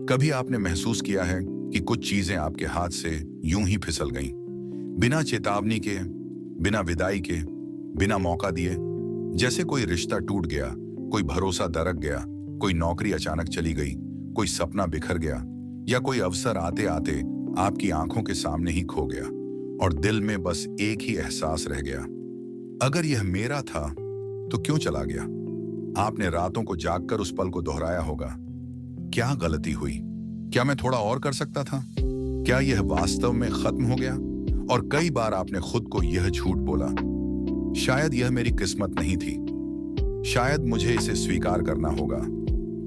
कभी आपने महसूस किया है कि कुछ चीजें आपके हाथ से यूं ही फिसल गईं, बिना चेतावनी के, बिना विदाई के, बिना मौका दिए? जैसे कोई रिश्ता टूट गया, कोई भरोसा दरक गया, कोई नौकरी अचानक चली गई, कोई सपना बिखर गया, या कोई अवसर आते आते आपकी आंखों के सामने ही खो गया और दिल में बस एक ही एहसास रह गया, अगर यह मेरा था तो क्यों चला गया? आपने रातों को जागकर उस पल को दोहराया होगा। क्या गलती हुई? क्या मैं थोड़ा और कर सकता था? क्या यह वास्तव में खत्म हो गया? और कई बार आपने खुद को यह झूठ बोला, शायद यह मेरी किस्मत नहीं थी, शायद मुझे इसे स्वीकार करना होगा।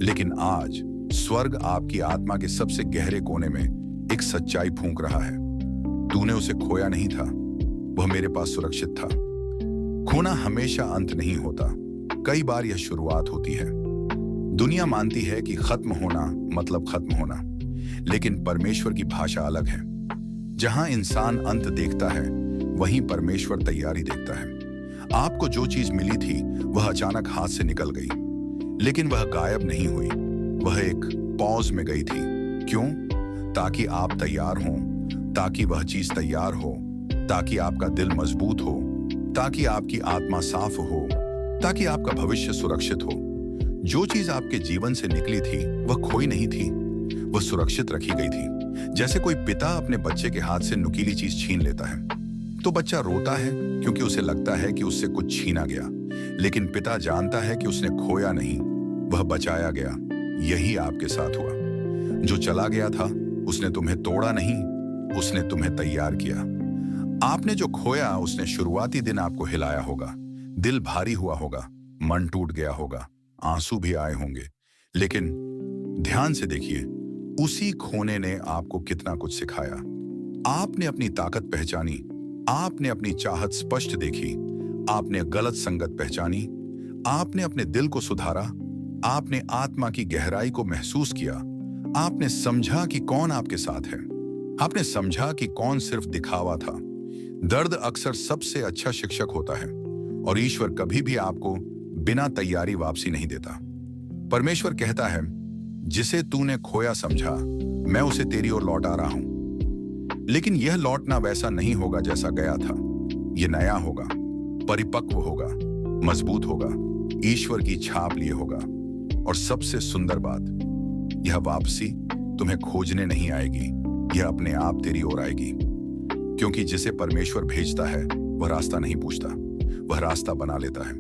लेकिन आज स्वर्ग आपकी आत्मा के सबसे गहरे कोने में एक सच्चाई फूंक रहा है। तूने उसे खोया नहीं था, वह मेरे पास सुरक्षित था। खोना हमेशा अंत नहीं होता, कई बार यह शुरुआत होती है। दुनिया मानती है कि खत्म होना मतलब खत्म होना, लेकिन परमेश्वर की भाषा अलग है। जहां इंसान अंत देखता है, वहीं परमेश्वर तैयारी देखता है। आपको जो चीज मिली थी वह अचानक हाथ से निकल गई, लेकिन वह गायब नहीं हुई, वह एक पॉज में गई थी। क्यों? ताकि आप तैयार हों, ताकि वह चीज तैयार हो, ताकि आपका दिल मजबूत हो, ताकि आपकी आत्मा साफ हो, ताकि आपका भविष्य सुरक्षित हो। जो चीज आपके जीवन से निकली थी वह खोई नहीं थी, वह सुरक्षित रखी गई थी। जैसे कोई पिता अपने बच्चे के हाथ से नुकीली चीज छीन लेता है तो बच्चा रोता है क्योंकि उसे लगता है कि उससे कुछ छीना गया, लेकिन पिता जानता है कि उसने खोया नहीं, वह बचाया गया। यही आपके साथ हुआ। जो चला गया था उसने तुम्हें तोड़ा नहीं, उसने तुम्हें तैयार किया। आपने जो खोया उसने शुरुआती दिन आपको हिलाया होगा, दिल भारी हुआ होगा, मन टूट गया होगा, आंसू भी आए होंगे, लेकिन ध्यान से देखिए, उसी खोने ने आपको कितना कुछ सिखाया। आपने अपनी ताकत पहचानी, आपने अपनी चाहत स्पष्ट देखी, आपने गलत संगत पहचानी, आपने अपने दिल को सुधारा, आपने आत्मा की गहराई को महसूस किया, आपने समझा कि कौन आपके साथ है, आपने समझा कि कौन सिर्फ दिखावा था। दर्द अक्सर सबसे अच्छा शिक्षक होता है और ईश्वर कभी भी आपको बिना तैयारी वापसी नहीं देता। परमेश्वर कहता है, जिसे तूने खोया समझा, मैं उसे तेरी ओर लौटा रहा हूं। लेकिन यह लौटना वैसा नहीं होगा जैसा गया था। यह नया होगा, परिपक्व होगा, मजबूत होगा, ईश्वर की छाप लिए होगा। और सबसे सुंदर बात, यह वापसी तुम्हें खोजने नहीं आएगी, यह अपने आप तेरी ओर आएगी। क्योंकि जिसे परमेश्वर भेजता है वह रास्ता नहीं पूछता, वह रास्ता बना लेता है।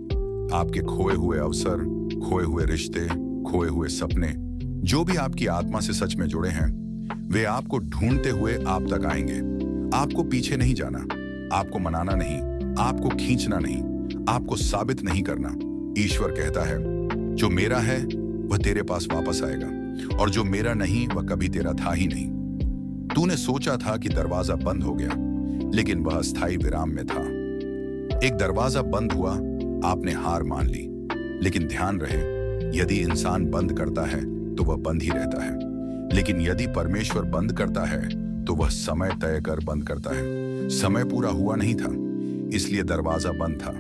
आपके खोए हुए अवसर, खोए हुए रिश्ते, खोए हुए सपने, जो भी आपकी आत्मा से सच में जुड़े हैं, वे आपको ढूंढते हुए आप तक आएंगे। आपको पीछे नहीं जाना, आपको मनाना नहीं, आपको खींचना नहीं, आपको साबित नहीं करना। ईश्वर कहता है, जो मेरा है वह तेरे पास वापस आएगा, और जो मेरा नहीं वह कभी तेरा था ही नहीं। तूने सोचा था कि दरवाजा बंद हो गया, लेकिन वह अस्थायी विराम में था। एक दरवाजा बंद हुआ, आपने हार मान ली, लेकिन ध्यान रहे, यदि इंसान बंद करता है तो वह बंद ही रहता है, लेकिन यदि परमेश्वर बंद करता है तो वह समय तय कर बंद करता है। समय पूरा हुआ नहीं था, इसलिए दरवाजा बंद था।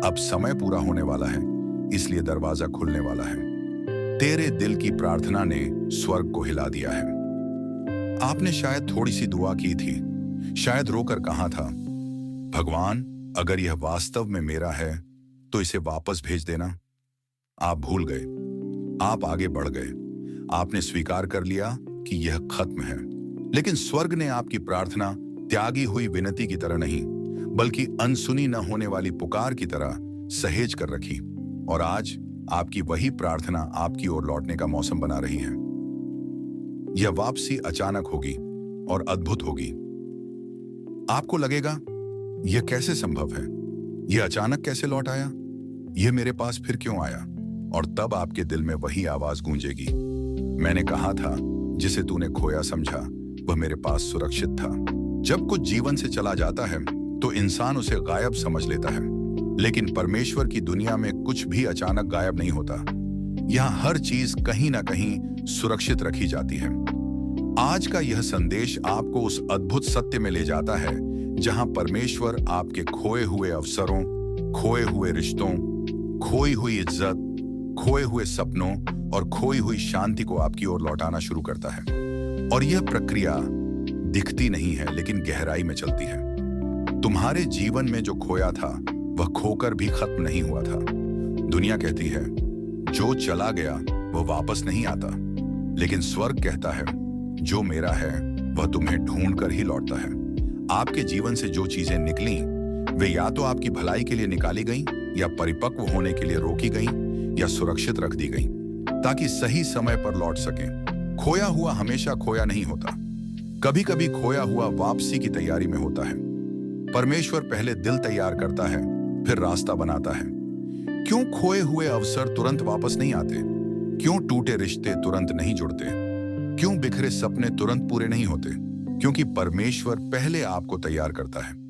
अब समय पूरा होने वाला है, इसलिए दरवाजा खुलने वाला है। तेरे दिल की प्रार्थना ने स्वर्ग को हिला दिया है। आपने शायद थोड़ी सी दुआ की थी, शायद रोकर कहा था, भगवान अगर यह वास्तव में मेरा है तो इसे वापस भेज देना। आप भूल गए, आप आगे बढ़ गए, आपने स्वीकार कर लिया कि यह खत्म है। लेकिन स्वर्ग ने आपकी प्रार्थना त्यागी हुई विनती की तरह नहीं, बल्कि अनसुनी न होने वाली पुकार की तरह सहेज कर रखी। और आज आपकी वही प्रार्थना आपकी ओर लौटने का मौसम बना रही है। यह वापसी अचानक होगी और अद्भुत होगी। आपको लगेगा, यह कैसे संभव है? यह अचानक कैसे लौट आया? यह मेरे पास फिर क्यों आया? और तब आपके दिल में वही आवाज गूंजेगी, मैंने कहा था, जिसे तूने खोया समझा, वह मेरे पास सुरक्षित था। जब कुछ जीवन से चला जाता है तो इंसान उसे गायब समझ लेता है, लेकिन परमेश्वर की दुनिया में कुछ भी अचानक गायब नहीं होता। यहाँ हर चीज कहीं ना कहीं सुरक्षित रखी जाती है। आज का यह संदेश आपको उस अद्भुत सत्य में ले जाता है जहां परमेश्वर आपके खोए हुए अवसरों, खोए हुए रिश्तों, खोई हुई इज्जत, खोए हुए सपनों और खोई हुई शांति को आपकी ओर लौटाना शुरू करता है। और यह प्रक्रिया दिखती नहीं है लेकिन गहराई में चलती है। तुम्हारे जीवन में जो खोया था वह खोकर भी खत्म नहीं हुआ था। दुनिया कहती है जो चला गया वह वापस नहीं आता, लेकिन स्वर्ग कहता है जो मेरा है वह तुम्हें ढूंढ कर ही लौटता है। आपके जीवन से जो चीजें निकली वे या तो आपकी भलाई के लिए निकाली गईं, या परिपक्व होने के लिए रोकी गईं, या सुरक्षित रख दी गईं, ताकि सही समय पर लौट सकें। खोया हुआ हमेशा खोया नहीं होता, कभी कभी खोया हुआ वापसी की तैयारी में होता है। परमेश्वर पहले दिल तैयार करता है, फिर रास्ता बनाता है। क्यों खोए हुए अवसर तुरंत वापस नहीं आते? क्यों टूटे रिश्ते तुरंत नहीं जुड़ते? क्यों बिखरे सपने तुरंत पूरे नहीं होते? क्योंकि परमेश्वर पहले आपको तैयार करता है,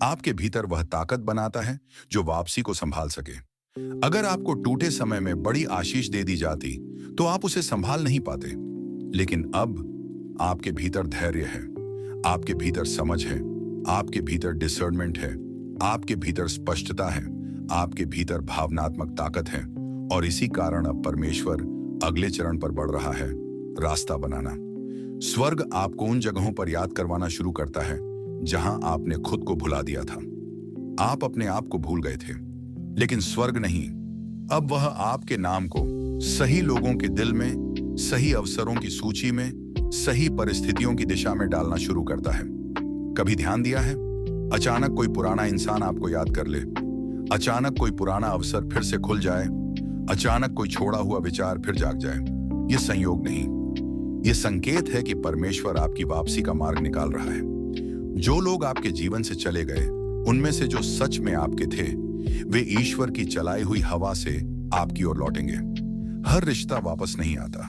आपके भीतर वह ताकत बनाता है जो वापसी को संभाल सके। अगर आपको टूटे समय में बड़ी आशीष दे दी जाती तो आप उसे संभाल नहीं पाते, लेकिन अब आपके भीतर धैर्य है, आपके भीतर समझ है, आपके भीतर डिसर्नमेंट है, आपके भीतर स्पष्टता है, आपके भीतर भावनात्मक ताकत है। और इसी कारण अब परमेश्वर अगले चरण पर बढ़ रहा है, रास्ता बनाना। स्वर्ग आपको उन जगहों पर याद करवाना शुरू करता है जहां आपने खुद को भुला दिया था। आप अपने आप को भूल गए थे, लेकिन स्वर्ग नहीं। अब वह आपके नाम को सही लोगों के दिल में, सही अवसरों की सूची में, सही परिस्थितियों की दिशा में डालना शुरू करता है। कभी ध्यान दिया है, अचानक कोई पुराना इंसान आपको याद कर ले, अचानक कोई पुराना अवसर फिर से खुल जाए, अचानक कोई छोड़ा हुआ विचार फिर जाग जाए। यह संयोग नहीं, यह संकेत है कि परमेश्वर आपकी वापसी का मार्ग निकाल रहा है। जो लोग आपके जीवन से चले गए, उनमें से जो सच में आपके थे, वे ईश्वर की चलाई हुई हवा से आपकी ओर लौटेंगे। हर रिश्ता वापस नहीं आता,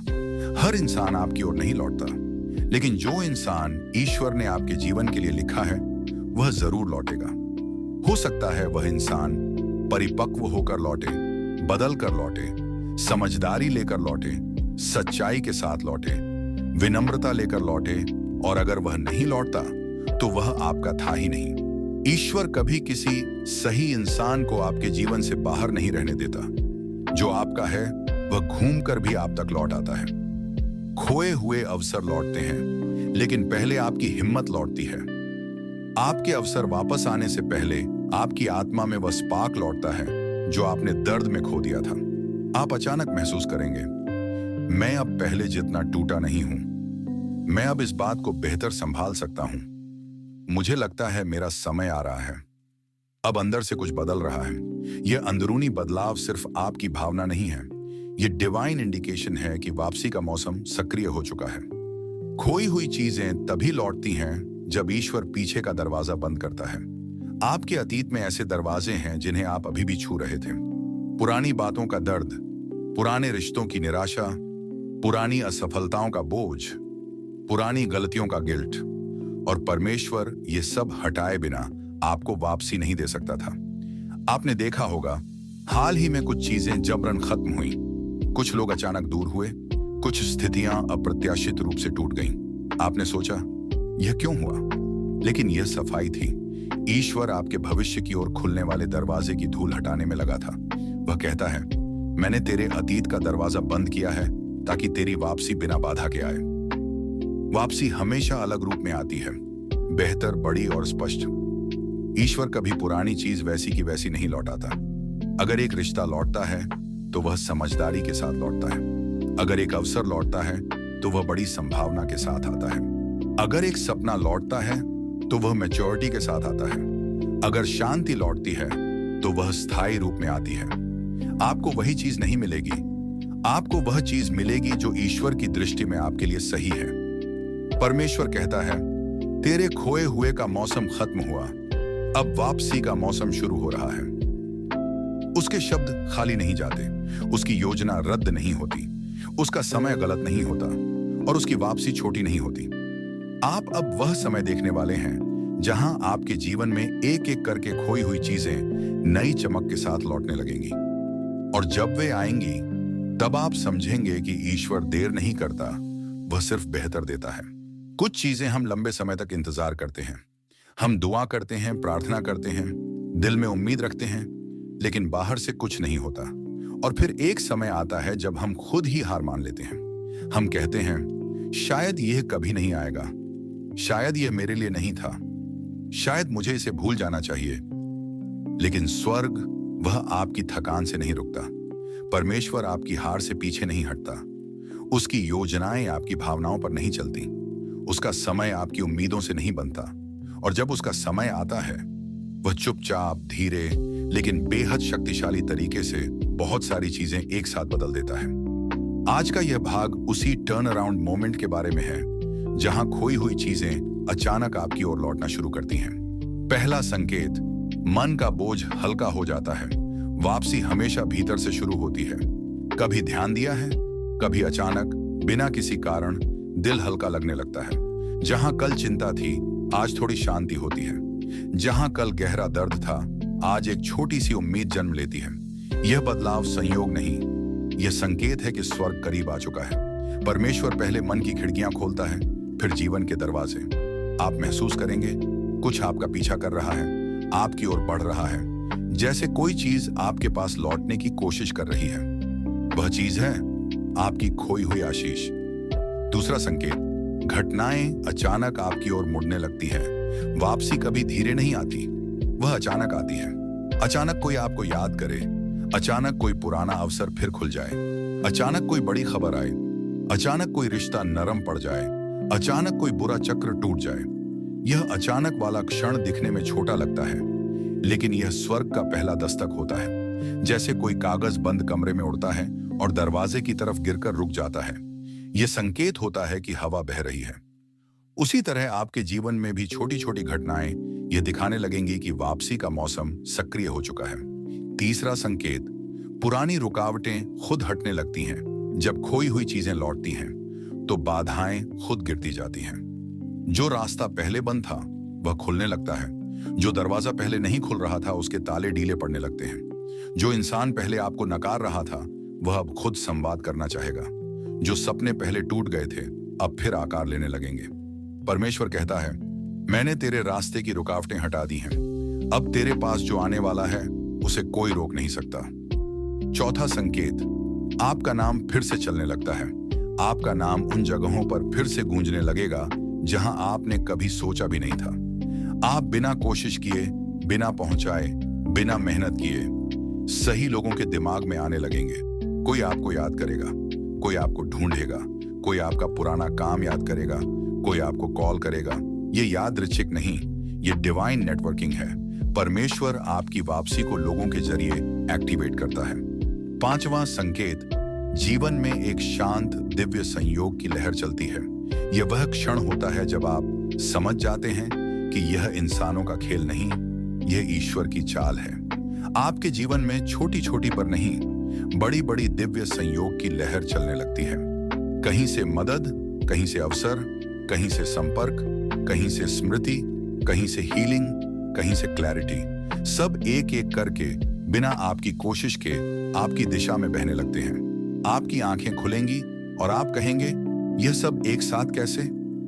हर इंसान आपकी ओर नहीं लौटता, लेकिन जो इंसान ईश्वर ने आपके जीवन के लिए लिखा है वह जरूर लौटेगा। हो सकता है वह इंसान परिपक्व होकर लौटे, बदल कर लौटे, समझदारी लेकर लौटे, सच्चाई के साथ लौटे, विनम्रता लेकर लौटे। और अगर वह नहीं लौटता तो वह आपका था ही नहीं। ईश्वर कभी किसी सही इंसान को आपके जीवन से बाहर नहीं रहने देता। जो आपका है वह घूमकर भी आप तक लौट आता है। खोए हुए अवसर लौटते हैं, लेकिन पहले आपकी हिम्मत लौटती है। आपके अवसर वापस आने से पहले आपकी आत्मा में वह स्पार्क लौटता है जो आपने दर्द में खो दिया था। आप अचानक महसूस करेंगे, मैं अब पहले जितना टूटा नहीं हूं, मैं अब इस बात को बेहतर संभाल सकता हूं। मुझे लगता है मेरा समय आ रहा है। अब अंदर से कुछ बदल रहा है। यह अंदरूनी बदलाव सिर्फ आपकी भावना नहीं है, यह डिवाइन इंडिकेशन है कि वापसी का मौसम सक्रिय हो चुका है। खोई हुई चीजें तभी लौटती हैं जब ईश्वर पीछे का दरवाजा बंद करता है। आपके अतीत में ऐसे दरवाजे हैं जिन्हें आप अभी भी छू रहे थे। पुरानी बातों का दर्द, पुराने रिश्तों की निराशा, पुरानी असफलताओं का बोझ, पुरानी गलतियों का गिल्ट। और परमेश्वर ये सब हटाए बिना आपको वापसी नहीं दे सकता था। आपने देखा होगा, हाल ही में कुछ चीजें जबरन खत्म हुई। कुछ लोग अचानक दूर हुए, कुछ स्थितियां अप्रत्याशित रूप से टूट गईं। आपने सोचा यह क्यों हुआ, लेकिन यह सफाई थी। ईश्वर आपके भविष्य की ओर खुलने वाले दरवाजे की धूल हटाने में लगा था। वह कहता है, मैंने तेरे अतीत का दरवाजा बंद किया है ताकि तेरी वापसी बिना बाधा के आए। वापसी हमेशा अलग रूप में आती है, बेहतर, बड़ी और स्पष्ट। ईश्वर कभी पुरानी चीज वैसी की वैसी नहीं लौटाता। अगर एक रिश्ता लौटता है तो वह समझदारी के साथ लौटता है। अगर एक अवसर लौटता है तो वह बड़ी संभावना के साथ आता है। अगर एक सपना लौटता है तो वह मैच्योरिटी के साथ आता है। अगर शांति लौटती है तो वह स्थायी रूप में आती है। आपको वही चीज नहीं मिलेगी, आपको वह चीज मिलेगी जो ईश्वर की दृष्टि में आपके लिए सही है। परमेश्वर कहता है, तेरे खोए हुए का मौसम खत्म हुआ, अब वापसी का मौसम शुरू हो रहा है। उसके शब्द खाली नहीं जाते, उसकी योजना रद्द नहीं होती, उसका समय गलत नहीं होता और उसकी वापसी छोटी नहीं होती। आप अब वह समय देखने वाले हैं जहां आपके जीवन में एक एक करके खोई हुई चीजें नई चमक के साथ लौटने लगेंगी। और जब वे आएंगी तब आप समझेंगे कि ईश्वर देर नहीं करता, वह सिर्फ बेहतर देता है। कुछ चीजें हम लंबे समय तक इंतजार करते हैं, हम दुआ करते हैं, प्रार्थना करते हैं, दिल में उम्मीद रखते हैं, लेकिन बाहर से कुछ नहीं होता। और फिर एक समय आता है जब हम खुद ही हार मान लेते हैं। हम कहते हैं, शायद यह कभी नहीं आएगा, शायद यह मेरे लिए नहीं था, शायद मुझे इसे भूल जाना चाहिए। लेकिन स्वर्ग, वह आपकी थकान से नहीं रुकता। परमेश्वर आपकी हार से पीछे नहीं हटता। उसकी योजनाएं आपकी भावनाओं पर नहीं चलती। उसका समय आपकी उम्मीदों से नहीं बनता। और जब उसका समय आता है, वह चुपचाप, धीरे लेकिन बेहद शक्तिशाली तरीके से बहुत सारी चीजें एक साथ बदल देता है। आज का यह भाग उसी टर्न अराउंड मोमेंट के बारे में है, जहां खोई हुई चीजें अचानक आपकी ओर लौटना शुरू करती हैं। पहला संकेत, मन का बोझ हल्का हो जाता है। वापसी हमेशा भीतर से शुरू होती है। कभी ध्यान दिया है, कभी अचानक बिना किसी कारण दिल हल्का लगने लगता है। जहां कल चिंता थी, आज थोड़ी शांति होती है। जहां कल गहरा दर्द था, आज एक छोटी सी उम्मीद जन्म लेती है। यह बदलाव संयोग नहीं, यह संकेत है कि स्वर्ग करीब आ चुका है। परमेश्वर पहले मन की खिड़कियां खोलता है, फिर जीवन के दरवाजे। आप महसूस करेंगे कुछ आपका पीछा कर रहा है, आपकी ओर बढ़ रहा है, जैसे कोई चीज आपके पास लौटने की कोशिश कर रही है। वह चीज है आपकी खोई हुई आशीष। दूसरा संकेत, घटनाएं अचानक आपकी ओर मुड़ने लगती है। वापसी कभी धीरे नहीं आती, वह अचानक आती है। अचानक कोई आपको याद करे, अचानक कोई पुराना अवसर फिर खुल जाए, अचानक कोई बड़ी खबर आए, अचानक कोई रिश्ता नरम पड़ जाए, अचानक कोई बुरा चक्र टूट जाए। यह अचानक वाला क्षण दिखने में छोटा लगता है, लेकिन यह स्वर्ग का पहला दस्तक होता है। जैसे कोई कागज बंद कमरे में उड़ता है और दरवाजे की तरफ गिरकर रुक जाता है। यह संकेत होता है कि हवा बह रही है। उसी तरह आपके जीवन में भी छोटी छोटी घटनाएं यह दिखाने लगेंगी कि वापसी का मौसम सक्रिय हो चुका है। तीसरा संकेत, पुरानी रुकावटें खुद हटने लगती हैं। जब खोई हुई चीजें लौटती हैं, तो बाधाएं खुद गिरती जाती हैं। जो रास्ता पहले बंद था, वह खुलने लगता है। जो दरवाजा पहले नहीं खुल रहा था, उसके ताले ढीले पड़ने लगते हैं। जो इंसान पहले आपको नकार रहा था, वह अब खुद संवाद करना चाहेगा। जो सपने पहले टूट गए थे, अब फिर आकार लेने लगेंगे। परमेश्वर कहता है, मैंने तेरे रास्ते की रुकावटें हटा दी हैं। अब तेरे पास जो आने वाला है, उसे कोई रोक नहीं सकता। चौथा संकेत, आपका नाम फिर से चलने लगता है। आपका नाम उन जगहों पर फिर से गूंजने लगेगा जहां आपने कभी सोचा भी नहीं था। आप बिना कोशिश किए, बिना पहुंचाए, बिना मेहनत किए सही लोगों के दिमाग में आने लगेंगे। कोई आपको याद करेगा, कोई आपको ढूंढेगा, कोई आपका पुराना काम याद करेगा, कोई आपको कॉल करेगा। ये यादृच्छिक नहीं, ये डिवाइन नेटवर्किंग है। परमेश्वर आपकी वापसी को लोगों के जरिए एक्टिवेट करता है। पांचवां संकेत, जीवन में एक शांत दिव्य संयोग की लहर चलती है। यह वह क्षण होता है जब आप समझ जाते हैं कि यह इंसानों का खेल नहीं, यह ईश्वर की चाल है। आपके जीवन में छोटी छोटी पर नहीं, बड़ी बड़ी दिव्य संयोग की लहर चलने लगती है। कहीं से मदद, कहीं से अवसर, कहीं से संपर्क, कहीं से स्मृति, कहीं से हीलिंग, कहीं से क्लैरिटी। सब एक एक करके बिना आपकी कोशिश के आपकी दिशा में बहने लगते हैं। आपकी आंखें खुलेंगी और आप कहेंगे, यह सब एक साथ कैसे?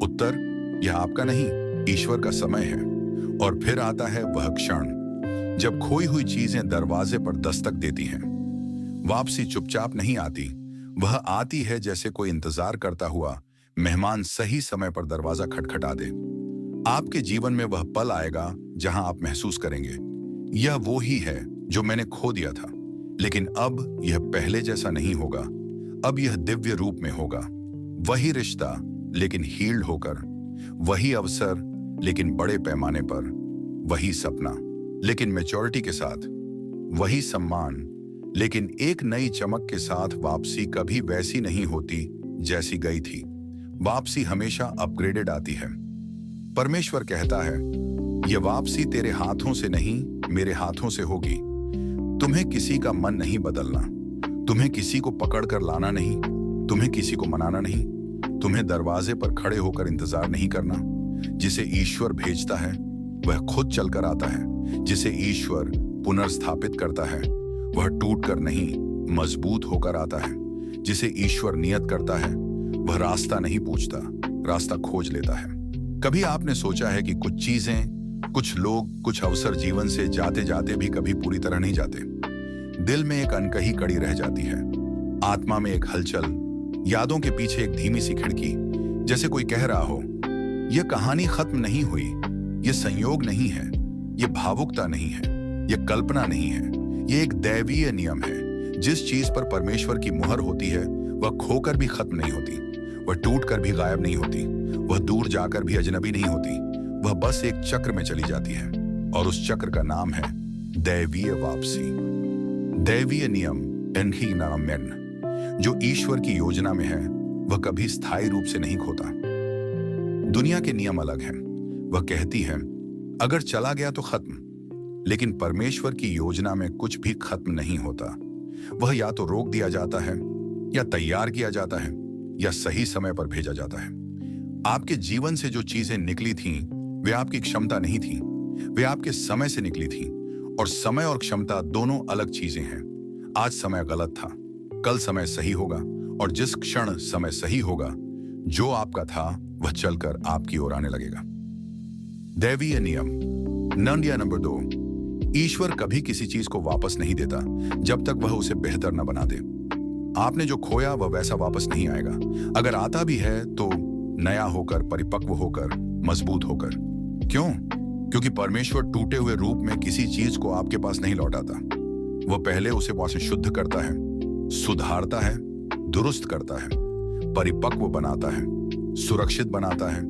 उत्तर, यह आपका नहीं, ईश्वर का समय है। और फिर आता है वह क्षण जब खोई हुई चीजें दरवाजे पर दस्तक देती हैं। वापसी चुपचाप नहीं आती, वह आती है जैसे कोई इंतजार करता हुआ मेहमान सही समय पर दरवाजा खटखटा दे। आपके जीवन में वह पल आएगा जहां आप महसूस करेंगे, यह वो ही है जो मैंने खो दिया था। लेकिन अब यह पहले जैसा नहीं होगा। अब यह दिव्य रूप में होगा। वही रिश्ता लेकिन हील्ड होकर, वही अवसर लेकिन बड़े पैमाने पर, वही सपना लेकिन मैच्योरिटी के साथ, वही सम्मान लेकिन एक नई चमक के साथ। वापसी कभी वैसी नहीं होती जैसी गई थी। वापसी हमेशा अपग्रेडेड आती है। परमेश्वर कहता है, यह वापसी तेरे हाथों से नहीं, मेरे हाथों से होगी। तुम्हें किसी का मन नहीं बदलना, तुम्हें किसी को पकड़ कर लाना नहीं, तुम्हें किसी को मनाना नहीं, तुम्हें दरवाजे पर खड़े होकर इंतजार नहीं करना। जिसे ईश्वर भेजता है वह खुद चलकर आता है। जिसे ईश्वर पुनर्स्थापित करता है वह टूटकर नहीं, मजबूत होकर आता है। जिसे ईश्वर नियत करता है वह रास्ता नहीं पूछता, रास्ता खोज लेता है। कभी आपने सोचा है कि कुछ चीजें, कुछ लोग, कुछ अवसर जीवन से जाते जाते भी कभी पूरी तरह नहीं जाते। दिल में एक अनकही कड़ी रह जाती है, आत्मा में एक हलचल, यादों के पीछे एक धीमी सी खिड़की, जैसे कोई कह रहा हो, यह कहानी खत्म नहीं हुई, यह संयोग नहीं है, यह भावुकता नहीं है, यह कल्पना नहीं है, यह एक दैवीय नियम है। जिस चीज पर परमेश्वर की मुहर होती है वह खोकर भी खत्म नहीं होती, वह टूट कर भी गायब नहीं होती, वह दूर जाकर भी अजनबी नहीं होती, वह बस एक चक्र में चली जाती है और उस चक्र का नाम है दैवीय वापसी। दैवीय नियम एनहीनामेन, जो ईश्वर की योजना में है, वह कभी स्थायी रूप से नहीं खोता। दुनिया के नियम अलग हैं, वह कहती है अगर चला गया तो खत्म, लेकिन परमेश्वर की योजना में कुछ भी खत्म नहीं होता। वह या तो रोक दिया जाता है, या तैयार किया जाता है, या सही समय पर भेजा जाता है। आपके जीवन से जो चीजें निकली थीं, वे आपकी क्षमता नहीं थीं, वे आपके समय से निकली थीं, और समय और क्षमता दोनों अलग चीजें हैं। आज समय गलत था, कल समय सही होगा, और जिस क्षण समय सही होगा, जो आपका था वह चलकर आपकी ओर आने लगेगा। दैवीय नियम नंबर 2, ईश्वर कभी किसी चीज को वापस नहीं देता जब तक वह उसे बेहतर न बना दे। आपने जो खोया वह वैसा वापस नहीं आएगा। अगर आता भी है तो नया होकर, परिपक्व होकर, मजबूत होकर। क्यों? क्योंकि परमेश्वर टूटे हुए रूप में किसी चीज को आपके पास नहीं लौटाता। वह पहले उसे वहां से शुद्ध करता है, सुधारता है, दुरुस्त करता है, परिपक्व बनाता है, सुरक्षित बनाता है,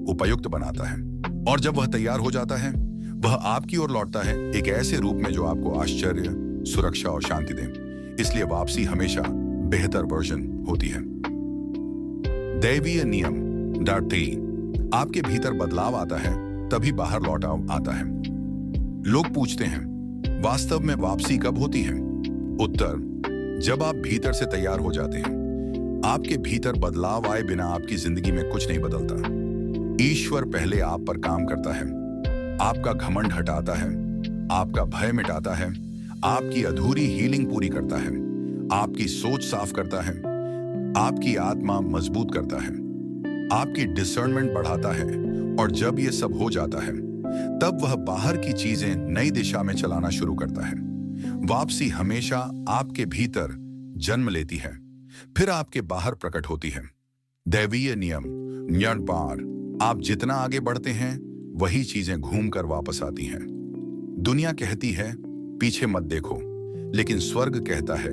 उपयुक्त बनाता है, और जब वह तैयार हो जाता है वह आपकी ओर लौटता है एक ऐसे रूप में जो आपको आश्चर्य, सुरक्षा और शांति दे। इसलिए वापसी हमेशा बेहतर वर्जन होती है। दैवीय नियम नंबर 3, आपके भीतर बदलाव आता है तभी बाहर लौटाव आता है। लोग पूछते हैं वास्तव में वापसी कब होती है? उत्तर, जब आप भीतर से तैयार हो जाते हैं। आपके भीतर बदलाव आए बिना आपकी जिंदगी में कुछ नहीं बदलता। ईश्वर पहले आप पर काम करता है, आपका घमंड हटाता है, आपका भय मिटाता है, आपकी अधूरी हीलिंग पूरी करता है, आपकी सोच साफ करता है, आपकी आत्मा मजबूत करता है, आपकी डिसर्नमेंट बढ़ाता है, और जब यह सब हो जाता है तब वह बाहर की चीजें नई दिशा में चलाना शुरू करता है। वापसी हमेशा आपके भीतर जन्म लेती है, फिर आपके बाहर प्रकट होती है। दैवीय नियम न्यनपार, आप जितना आगे बढ़ते हैं वही चीजें घूमकर वापस आती हैं। दुनिया कहती है पीछे मत देखो, लेकिन स्वर्ग कहता है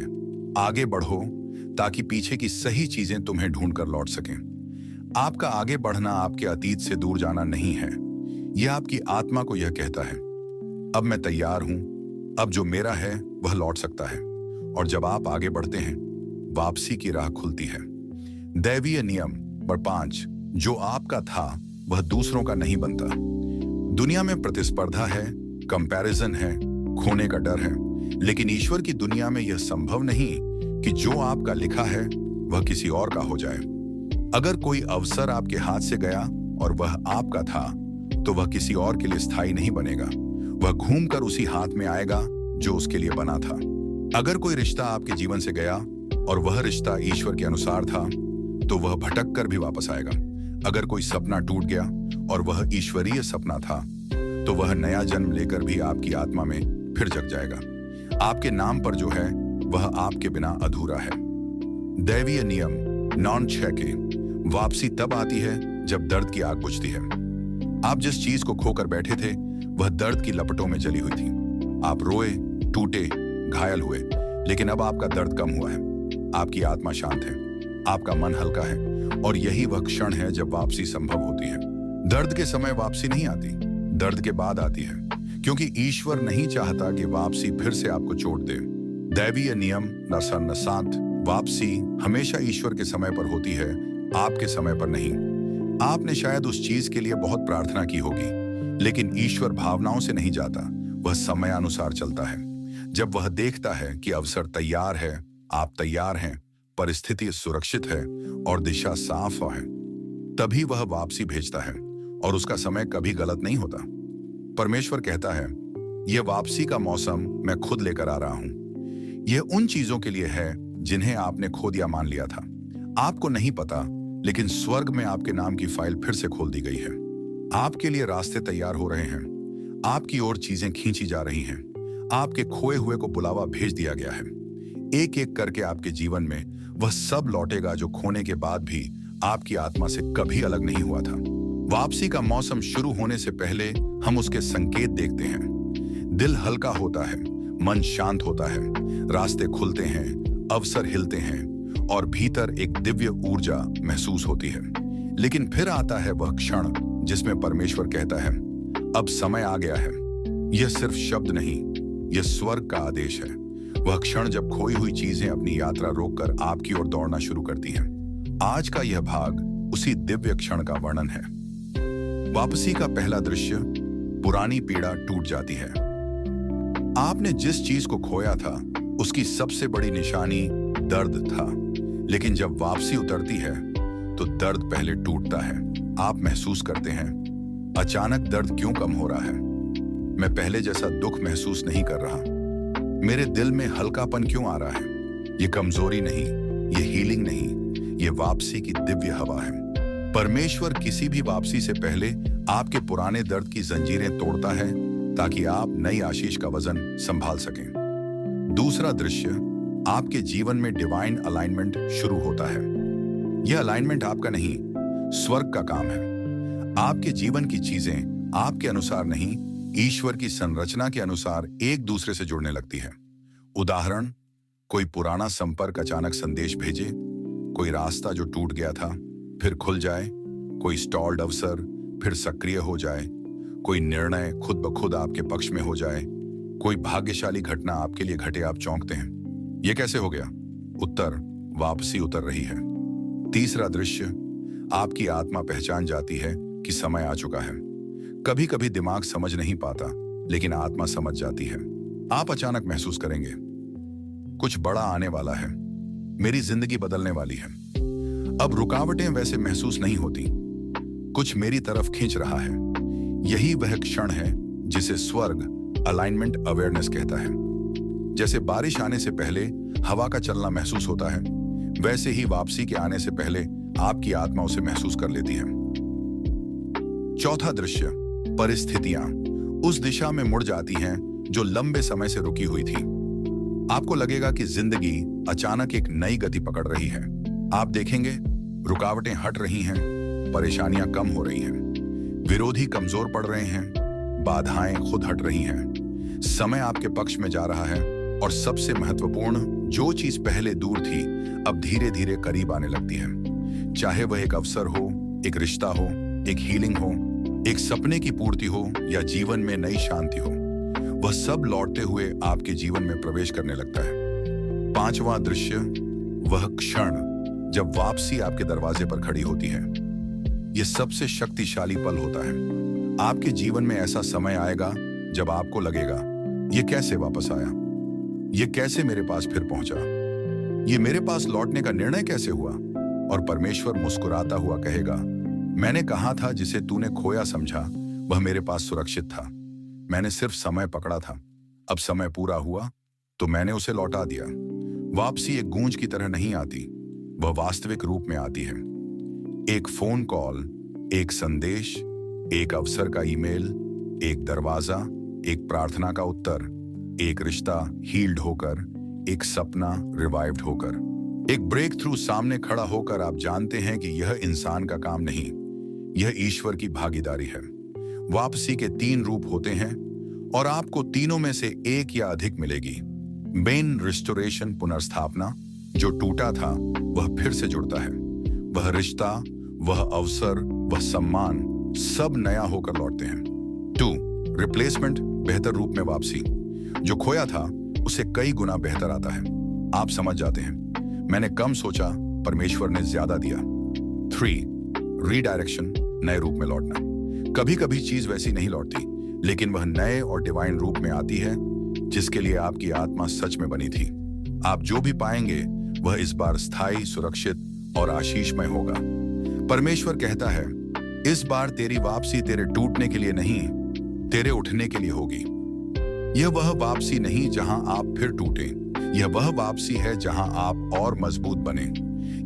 आगे बढ़ो ताकि पीछे की सही चीजें तुम्हें ढूंढकर लौट सकें। आपका आगे बढ़ना आपके अतीत से दूर जाना नहीं है, यह आपकी आत्मा को यह कहता है अब मैं तैयार हूं, अब जो मेरा है वह लौट सकता है। और जब आप आगे बढ़ते हैं वापसी की राह खुलती है। दैवीय नियम नंबर 5, जो आपका था वह दूसरों का नहीं बनता। दुनिया में प्रतिस्पर्धा है, कंपैरिजन है, खोने का डर है, लेकिन ईश्वर की दुनिया में यह संभव नहीं कि जो आपका लिखा है वह किसी और का हो जाए। अगर कोई अवसर आपके हाथ से गया और वह आपका था तो वह किसी और के लिए स्थायी नहीं बनेगा, वह घूमकर उसी हाथ में आएगा जो उसके लिए बना था। अगर कोई रिश्ता आपके जीवन से गया और वह रिश्ता ईश्वर के अनुसार था तो वह भटक कर भी वापस आएगा। अगर कोई सपना टूट गया और वह ईश्वरीय सपना था तो वह नया जन्म लेकर भी आपकी आत्मा में फिर जग जाएगा। आपके नाम पर जो है वह आपके बिना अधूरा है। दैवीय नियम नॉन 6 के, वापसी तब आती है जब दर्द की आग बुझती है। आप जिस चीज को खोकर बैठे थे वह दर्द की लपटों में जली हुई थी। आप रोए, टूटे, घायल हुए, लेकिन अब आपका दर्द कम हुआ है, आपकी आत्मा शांत है, आपका मन हल्का है, और यही वह क्षण है जब वापसी संभव होती है। दर्द के समय वापसी नहीं आती, दर्द के बाद आती है, क्योंकि ईश्वर नहीं चाहता कि वापसी फिर से आपको चोट दे। दैवीय नियम नंबर 7, वापसी हमेशा ईश्वर के समय पर होती है, आपके समय पर नहीं। आपने शायद उस चीज के लिए बहुत प्रार्थना की होगी, लेकिन ईश्वर भावनाओं से नहीं जाता, वह समयानुसार चलता है। जब वह देखता है कि अवसर तैयार है, आप तैयार हैं, परिस्थिति सुरक्षित है और दिशा साफ है, तभी वह वापसी भेजता है, और उसका समय कभी गलत नहीं होता। परमेश्वर कहता है यह वापसी का मौसम मैं खुद लेकर आ रहा हूं। यह उन चीजों के लिए है जिन्हें आपने खो दिया मान लिया था। आपको नहीं पता, लेकिन स्वर्ग में आपके नाम की फाइल फिर से खोल दी गई है। आपके लिए रास्ते तैयार हो रहे हैं, आपकी ओर चीजें खींची जा रही हैं, आपके खोए हुए को बुलावा भेज दिया गया है। एक एक करके आपके जीवन में वह सब लौटेगा जो खोने के बाद भी आपकी आत्मा से कभी अलग नहीं हुआ था। वापसी का मौसम शुरू होने से पहले हम उसके संकेत देखते हैं। दिल हल्का होता है, मन शांत होता है, रास्ते खुलते हैं, अवसर हिलते हैं और भीतर एक दिव्य ऊर्जा महसूस होती है। लेकिन फिर आता है वह क्षण जिसमें परमेश्वर कहता है, अब समय आ गया है। यह सिर्फ शब्द नहीं, यह स्वर्ग का आदेश है। वह क्षण जब खोई हुई चीजें अपनी यात्रा रोककर आपकी ओर दौड़ना शुरू करती हैं। आज का यह भाग उसी दिव्य क्षण का वर्णन है। वापसी का पहला दृश्य, पुरानी पीड़ा टूट जाती है। आपने जिस चीज को खोया था उसकी सबसे बड़ी निशानी दर्द था, लेकिन जब वापसी उतरती है तो दर्द पहले टूटता है। आप महसूस करते हैं, अचानक दर्द क्यों कम हो रहा है? मैं पहले जैसा दुख महसूस नहीं कर रहा। मेरे दिल में हल्कापन क्यों आ रहा है? ये कमजोरी नहीं, ये हीलिंग नहीं, ये वापसी की दिव्य हवा है। परमेश्वर किसी भी वापसी से पहले आपके पुराने दर्द की जंजीरें तोड़ता है ताकि आप नई आशीष का वजन संभाल सकें। दूसरा दृश्य, आपके जीवन में डिवाइन अलाइनमेंट शुरू होता है। यह अलाइनमेंट आपका नहीं, स्वर्ग का काम है। आपके जीवन की चीजें आपके अनुसार नहीं, ईश्वर की संरचना के अनुसार एक दूसरे से जुड़ने लगती है। उदाहरण, कोई पुराना संपर्क अचानक संदेश भेजे, कोई रास्ता जो टूट गया था फिर खुल जाए, कोई स्टॉल्ड अवसर फिर सक्रिय हो जाए, कोई निर्णय खुद ब खुद आपके पक्ष में हो जाए, कोई भाग्यशाली घटना आपके लिए घटे, आप चौंकते हैं, यह कैसे हो गया? उत्तर, वापसी उतर रही है। तीसरा दृश्य, आपकी आत्मा पहचान जाती है कि समय आ चुका है। कभी कभी दिमाग समझ नहीं पाता, लेकिन आत्मा समझ जाती है। आप अचानक महसूस करेंगे, कुछ बड़ा आने वाला है, मेरी जिंदगी बदलने वाली है। अब रुकावटें वैसे महसूस नहीं होती, कुछ मेरी तरफ खींच रहा है। यही वह क्षण है जिसे स्वर्ग अलाइनमेंट अवेयरनेस कहता है। जैसे बारिश आने से पहले हवा का चलना महसूस होता है, वैसे ही वापसी के आने से पहले आपकी आत्मा उसे महसूस कर लेती है। चौथा दृश्य, परिस्थितियां उस दिशा में मुड़ जाती हैं जो लंबे समय से रुकी हुई थी। आपको लगेगा कि जिंदगी अचानक एक नई गति पकड़ रही है। आप देखेंगे, रुकावटें हट रही हैं, परेशानियां कम हो रही हैं, विरोधी कमजोर पड़ रहे हैं, बाधाएं खुद हट रही हैं, समय आपके पक्ष में जा रहा है और सबसे महत्वपूर्ण, जो चीज पहले दूर थी अब धीरे धीरे करीब आने लगती है। चाहे वह एक अवसर हो, एक रिश्ता हो, एक हीलिंग हो, एक सपने की पूर्ति हो या जीवन में नई शांति हो, वह सब लौटते हुए आपके जीवन में प्रवेश करने लगता है। पांचवां दृश्य, वह क्षण जब वापसी आपके दरवाजे पर खड़ी होती है। यह सबसे शक्तिशाली पल होता है। आपके जीवन में ऐसा समय आएगा जब आपको लगेगा, यह कैसे वापस आया? यह कैसे मेरे पास फिर पहुंचा? यह मेरे पास लौटने का निर्णय कैसे हुआ? और परमेश्वर मुस्कुराता हुआ कहेगा, मैंने कहा था जिसे तूने खोया समझा वह मेरे पास सुरक्षित था। मैंने सिर्फ समय पकड़ा था। अब समय पूरा हुआ तो मैंने उसे लौटा दिया। वापसी एक गूंज की तरह नहीं आती, वह वास्तविक रूप में आती है। एक फोन कॉल, एक संदेश, एक अवसर का ईमेल, एक दरवाजा, एक प्रार्थना का उत्तर, एक रिश्ता हील्ड होकर, एक सपना रिवाइव्ड होकर, एक ब्रेक थ्रू सामने खड़ा होकर आप जानते हैं कि यह इंसान का काम नहीं, यह ईश्वर की भागीदारी है। वापसी के 3 रूप होते हैं और आपको तीनों में से एक या अधिक मिलेगी। मेन रिस्टोरेशन, पुनर्स्थापना, जो टूटा था वह फिर से जुड़ता है। वह रिश्ता, वह अवसर, वह सम्मान, सब नया होकर लौटते हैं। 2, रिप्लेसमेंट, बेहतर रूप में वापसी। जो खोया था उसे कई गुना बेहतर आता है। आप समझ जाते हैं, मैंने कम सोचा, परमेश्वर ने ज्यादा दिया। 3, रीडायरेक्शन, नए रूप में लौटना। कभी कभी चीज वैसी नहीं लौटती, लेकिन वह नए और डिवाइन रूप में आती है जिसके लिए आपकी आत्मा सच में बनी थी। आप जो भी पाएंगे वह इस बार स्थायी, सुरक्षित और आशीषमय होगा। परमेश्वर कहता है, इस बार तेरी वापसी तेरे टूटने के लिए नहीं, तेरे उठने के लिए होगी। यह वह वापसी नहीं जहां आप फिर टूटें, यह वह वापसी है जहां आप और मजबूत बने।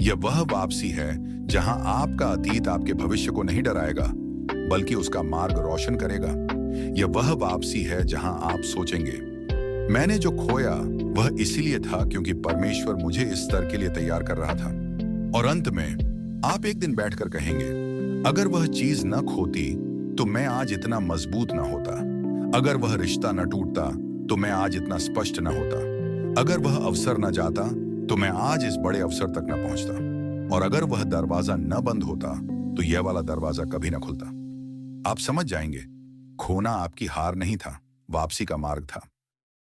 यह वह वापसी है जहां आपका अतीत आपके भविष्य को नहीं डराएगा, बल्कि उसका मार्ग रोशन करेगा। यह वह वापसी है जहां आप सोचेंगे, मैंने जो खोया वह इसीलिए था क्योंकि परमेश्वर मुझे इस स्तर के लिए तैयार कर रहा था। और अंत में आप एक दिन बैठकर कहेंगे, अगर वह चीज न खोती तो मैं आज इतना मजबूत ना होता। अगर वह रिश्ता न टूटता तो मैं आज इतना स्पष्ट न होता। अगर वह अवसर न जाता तो मैं आज इस बड़े अवसर तक न पहुंचता। और अगर वह दरवाजा न बंद होता तो यह वाला दरवाजा कभी न खुलता। आप समझ जाएंगे, खोना आपकी हार नहीं था, वापसी का मार्ग था।